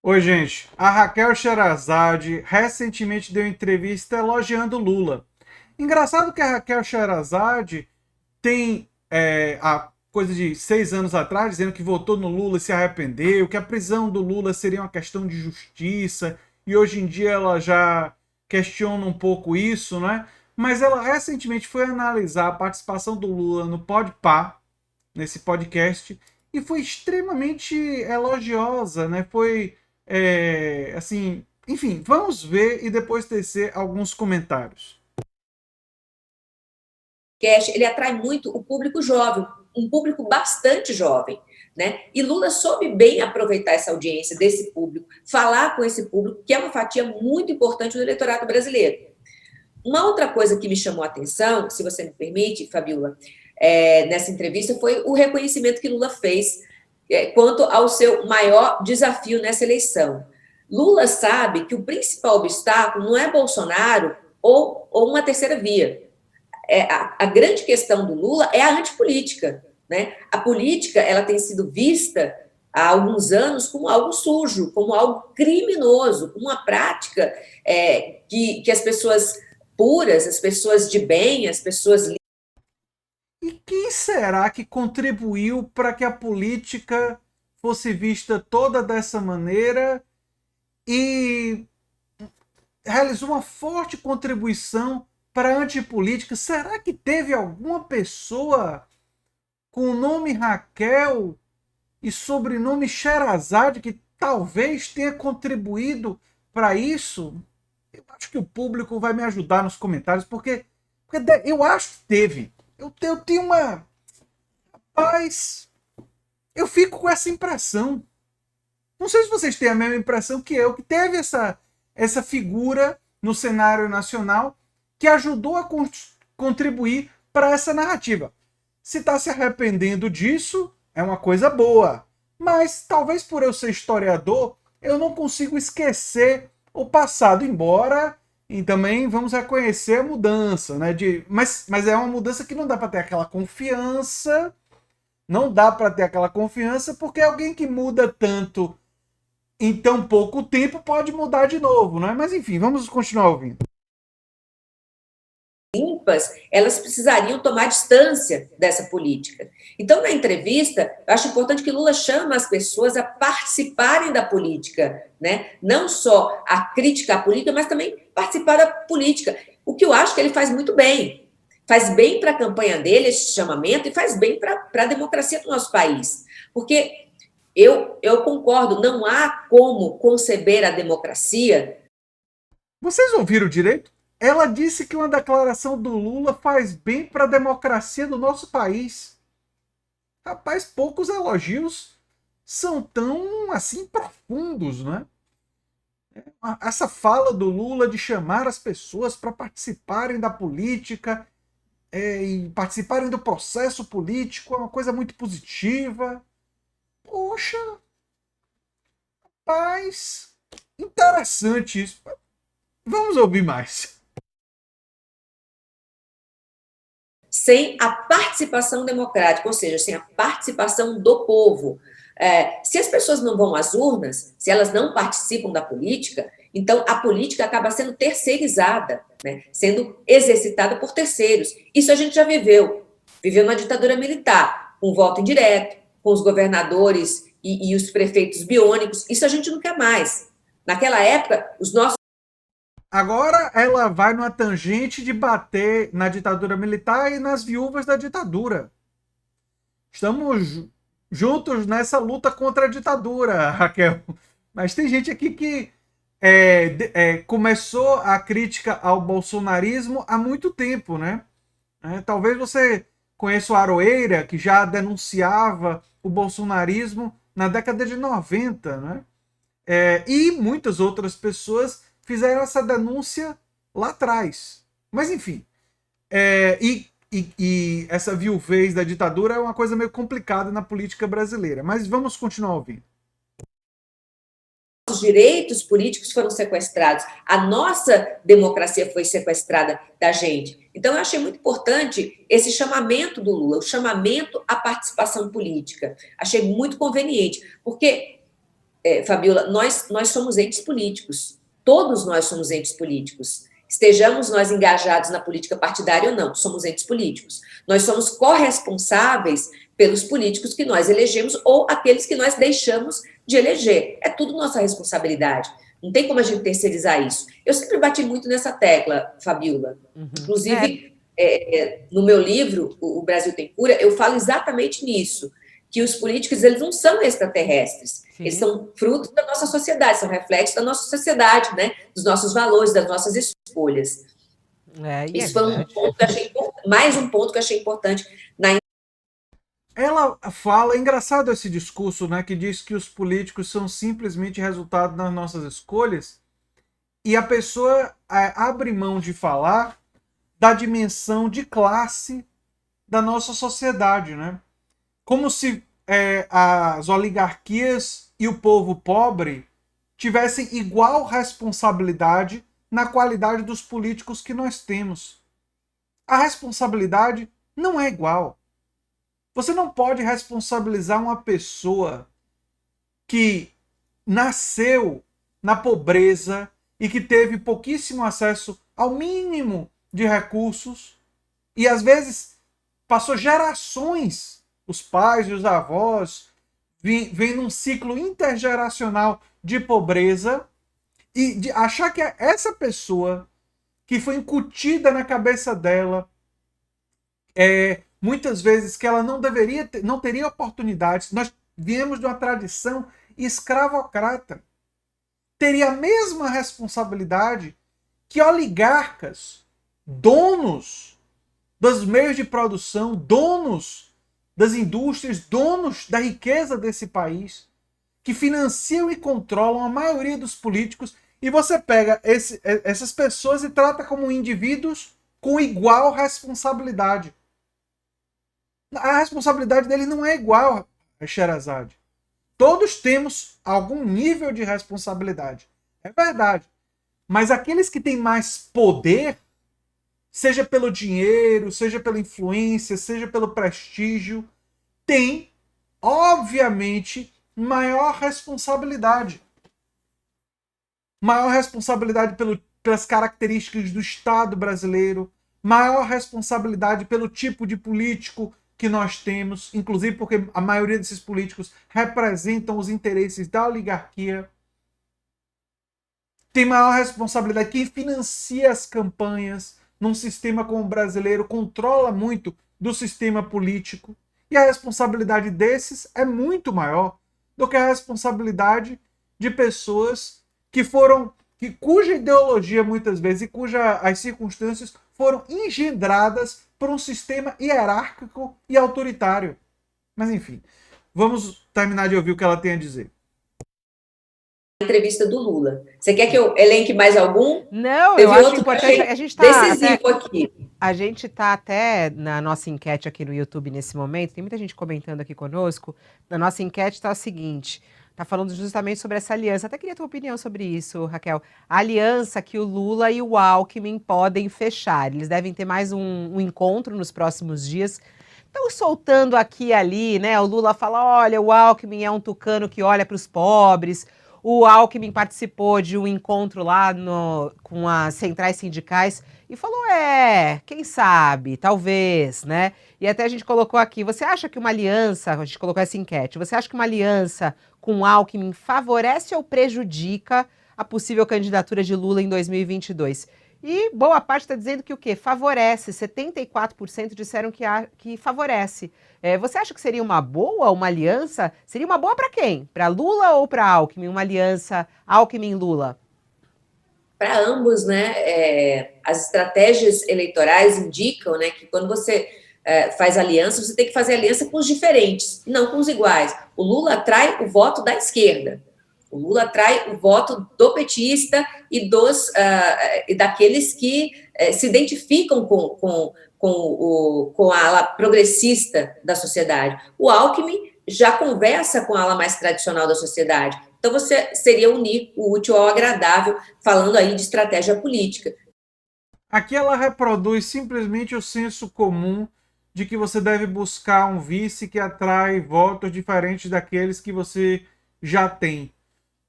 Oi, gente. A Raquel Sherazade recentemente deu entrevista elogiando Lula. Engraçado que a Raquel Sherazade tem a coisa de 6 anos atrás dizendo que votou no Lula e se arrependeu, que a prisão do Lula seria uma questão de justiça, e hoje em dia ela já questiona um pouco isso, né? Mas ela recentemente foi analisar a participação do Lula no Podpah, nesse podcast, e foi extremamente elogiosa, né? Foi assim, enfim, vamos ver e depois tecer alguns comentários. Ele atrai muito o público jovem, um público bastante jovem. Né? E Lula soube bem aproveitar essa audiência desse público, falar com esse público, que é uma fatia muito importante do eleitorado brasileiro. Uma outra coisa que me chamou a atenção, se você me permite, Fabiola, nessa entrevista, foi o reconhecimento que Lula fez quanto ao seu maior desafio nessa eleição. Lula sabe que o principal obstáculo não é Bolsonaro ou uma terceira via. A grande questão do Lula é a antipolítica. Né? A política ela tem sido vista há alguns anos como algo sujo, como algo criminoso, como uma prática que as pessoas puras, as pessoas de bem, as pessoas. E quem será que contribuiu para que a política fosse vista toda dessa maneira e realizou uma forte contribuição para a antipolítica? Será que teve alguma pessoa com o nome Raquel e sobrenome Sherazade que talvez tenha contribuído para isso? Eu acho que o público vai me ajudar nos comentários, porque eu acho que teve. Eu tenho uma. Mas eu fico com essa impressão. Não sei se vocês têm a mesma impressão que eu, que teve essa figura no cenário nacional que ajudou a contribuir para essa narrativa. Se está se arrependendo disso, é uma coisa boa. Mas talvez por eu ser historiador, eu não consigo esquecer o passado, embora e também vamos reconhecer a mudança, né? Mas é uma mudança que não dá para ter aquela confiança, não dá para ter aquela confiança, porque alguém que muda tanto em tão pouco tempo pode mudar de novo, né? Mas enfim, vamos continuar ouvindo. Limpas, elas precisariam tomar distância dessa política. Então, na entrevista, eu acho importante que Lula chama as pessoas a participarem da política, né? Não só a crítica à política, mas também participar da política. O que eu acho que ele faz muito bem. Faz bem para a campanha dele, esse chamamento, e faz bem para a democracia do nosso país. Porque eu concordo, não há como conceber a democracia. Vocês ouviram direito? Ela disse que uma declaração do Lula faz bem para a democracia do nosso país. Rapaz, poucos elogios são tão assim profundos, né? Essa fala do Lula de chamar as pessoas para participarem da política e participarem do processo político é uma coisa muito positiva. Poxa, rapaz, interessante isso. Vamos ouvir mais. Sem a participação democrática, ou seja, sem a participação do povo. Se as pessoas não vão às urnas, se elas não participam da política, então a política acaba sendo terceirizada, né, sendo exercitada por terceiros. Isso a gente já viveu. Viveu na ditadura militar, com voto indireto, com os governadores e os prefeitos biônicos. Isso a gente não quer mais. Naquela época, os nossos. Agora ela vai numa tangente de bater na ditadura militar e nas viúvas da ditadura. Estamos juntos nessa luta contra a ditadura, Raquel. Mas tem gente aqui que começou a crítica ao bolsonarismo há muito tempo, né? Talvez você conheça o Aroeira, que já denunciava o bolsonarismo na década de 90, né? E muitas outras pessoas fizeram essa denúncia lá atrás. Mas enfim, e essa viuvez da ditadura é uma coisa meio complicada na política brasileira. Mas vamos continuar ouvindo. Direitos políticos foram sequestrados, a nossa democracia foi sequestrada da gente. Então, eu achei muito importante esse chamamento do Lula, o chamamento à participação política. Achei muito conveniente, porque Fabiola, nós somos entes políticos. Todos nós somos entes políticos. Estejamos nós engajados na política partidária ou não, somos entes políticos. Nós somos corresponsáveis pelos políticos que nós elegemos ou aqueles que nós deixamos de eleger. É tudo nossa responsabilidade. Não tem como a gente terceirizar isso. Eu sempre bati muito nessa tecla, Fabiola. Inclusive, no meu livro, O Brasil Tem Cura, eu falo exatamente nisso, que os políticos, eles não são extraterrestres. Sim. Eles são frutos da nossa sociedade, são reflexos da nossa sociedade, né? Dos nossos valores, das nossas escolhas. Isso foi um ponto que eu achei, mais um ponto que eu achei importante na. Ela fala, é engraçado esse discurso, né, que diz que os políticos são simplesmente resultado das nossas escolhas, e a pessoa abre mão de falar da dimensão de classe da nossa sociedade, né? Como se as oligarquias e o povo pobre tivessem igual responsabilidade na qualidade dos políticos que nós temos. A responsabilidade não é igual. Você não pode responsabilizar uma pessoa que nasceu na pobreza e que teve pouquíssimo acesso ao mínimo de recursos e às vezes passou gerações, os pais e os avós, vem num ciclo intergeracional de pobreza, e de achar que é essa pessoa que foi incutida na cabeça dela muitas vezes que ela não deveria ter, não teria oportunidades. Nós viemos de uma tradição escravocrata. Teria a mesma responsabilidade que oligarcas, donos dos meios de produção, donos das indústrias, donos da riqueza desse país, que financiam e controlam a maioria dos políticos, e você pega essas pessoas e trata como indivíduos com igual responsabilidade. A responsabilidade dele não é igual a Sherazade. Todos temos algum nível de responsabilidade. É verdade. Mas aqueles que têm mais poder, seja pelo dinheiro, seja pela influência, seja pelo prestígio, têm, obviamente, maior responsabilidade. Maior responsabilidade pelas características do Estado brasileiro, maior responsabilidade pelo tipo de político que nós temos, inclusive porque a maioria desses políticos representam os interesses da oligarquia. Tem maior responsabilidade quem financia as campanhas num sistema como o brasileiro, controla muito do sistema político, e a responsabilidade desses é muito maior do que a responsabilidade de pessoas cuja ideologia muitas vezes e as circunstâncias foram engendradas por um sistema hierárquico e autoritário. Mas enfim, vamos terminar de ouvir o que ela tem a dizer. Entrevista do Lula. Você quer que eu elenque mais algum? Não, eu acho importante. A gente tá decisivo aqui. A gente está até na nossa enquete aqui no YouTube nesse momento, tem muita gente comentando aqui conosco. Na nossa enquete está o seguinte: está falando justamente sobre essa aliança. Até queria a tua opinião sobre isso, Raquel. A aliança que o Lula e o Alckmin podem fechar. Eles devem ter mais um encontro nos próximos dias. Estão soltando aqui e ali, né? O Lula fala: olha, o Alckmin é um tucano que olha para os pobres. O Alckmin participou de um encontro lá com as centrais sindicais e falou, quem sabe, talvez, né? E até a gente colocou aqui, você acha que uma aliança, a gente colocou essa enquete, você acha que uma aliança com o Alckmin favorece ou prejudica a possível candidatura de Lula em 2022? E boa parte está dizendo que o quê? Favorece, 74% disseram que favorece. Você acha que seria uma boa, uma aliança? Seria uma boa para quem? Para Lula ou para Alckmin? Uma aliança Alckmin-Lula? Para ambos, né? As estratégias eleitorais indicam, né, que quando você faz aliança, você tem que fazer aliança com os diferentes, não com os iguais. O Lula atrai o voto da esquerda. O Lula atrai o voto do petista e daqueles que se identificam com a ala progressista da sociedade. O Alckmin já conversa com a ala mais tradicional da sociedade. Então, você seria unir o útil ao agradável, falando aí de estratégia política. Aqui ela reproduz simplesmente o senso comum de que você deve buscar um vice que atrai votos diferentes daqueles que você já tem.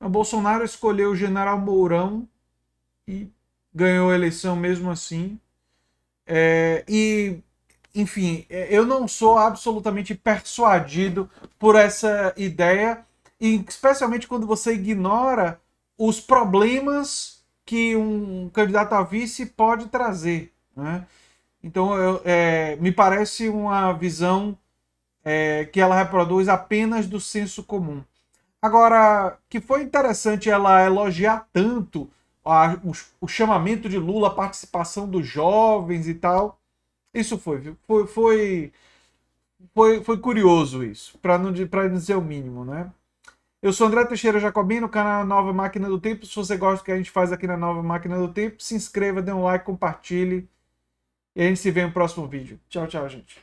O Bolsonaro escolheu o general Mourão e ganhou a eleição mesmo assim. Enfim, eu não sou absolutamente persuadido por essa ideia, e especialmente quando você ignora os problemas que um candidato a vice pode trazer, né? Então, me parece uma visão que ela reproduz apenas do senso comum. Agora, que foi interessante ela elogiar tanto o chamamento de Lula, a participação dos jovens e tal. Isso foi curioso isso, para não dizer o mínimo, né? Eu sou André Teixeira Jacobino, canal Nova Máquina do Tempo. Se você gosta do que a gente faz aqui na Nova Máquina do Tempo, se inscreva, dê um like, compartilhe. E a gente se vê no próximo vídeo. Tchau, tchau, gente.